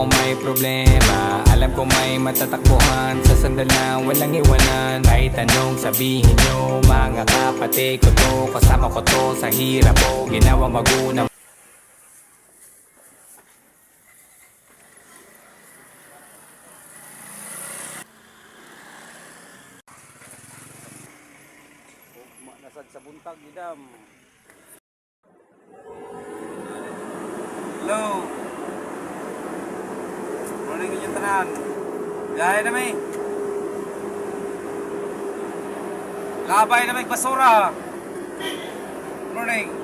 kung may problema. Alam ko may matatakbuhan sa sandal na walang iwanan. Kahit anong sabihin nyo, mga kapatid ko to, kasama ko to sa hirap ko, ginawa magunang. Nasag sa buntag, idam. Hello. Morning inyong tanan. Gaya na may. Labay na may basura. Morning.